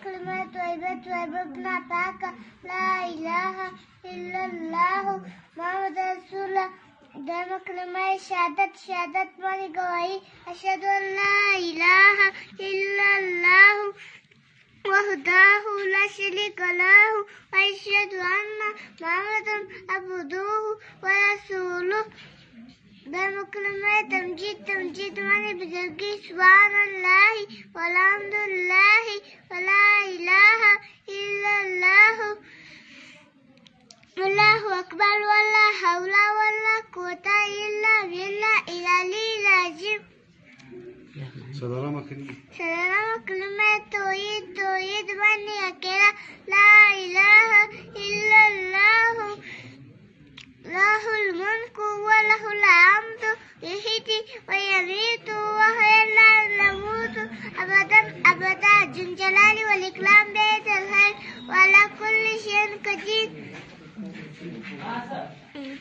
كلمات طيبات ويبقنا طاعك لا إله إلا الله محمد رسول الله دائم كلمات شهادة مالي جواهي أشهد أن لا إله إلا الله وحده لا شريك له وأشهد أن محمدا عبده ورسوله دائم كلمات تمجيد مالي بجرجي سبحان الله والحمد لله ولا إله إلا الله والله أكبر ولا حول ولا قوة إلا بالله العلي العظيم سلام كلمات توحيد ماني أكيرا لا إله إلا الله له الملك وله الحمد يحيي ويميت وهو لا يموت أبدا ذو الجلال والإكرام بيد الخير وعلى كل شيء قدير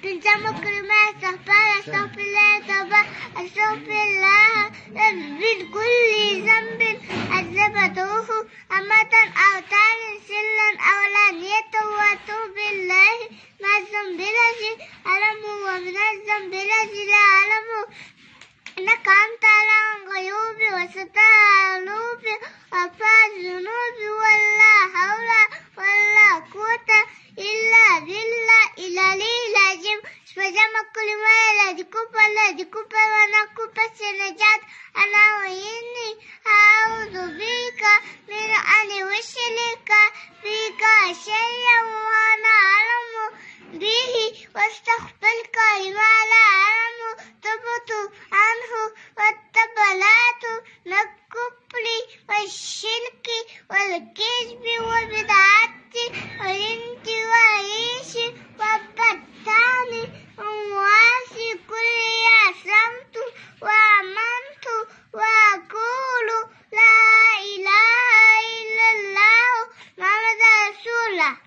تنجم كلمات أستغفر الله من كل ذنب أذنبته أمة أو تارا سرا أو علانية وأتوب إليه من الذنب الذي أعلمه ومن الذنب الذي لا أعلمه إنك أنت علام الغيوب وستر القلوب وغفار الذنوب ولا حول ولا قوة إلا بالله العلي العظيم سبحان كل ما الذي كبر وأنا كبر سنجات أنا وإني أعوذ بك من أن أشرك بك شيئا وأنا أعلم به واستغفرك لما لا أعلم تبت عنه واتبعت من الكفر والشرك والكذب والبدعة والانتواء والبهتان ومعاصي كل أسلمت وآمنت وأقول لا إله إلا الله محمد رسول الله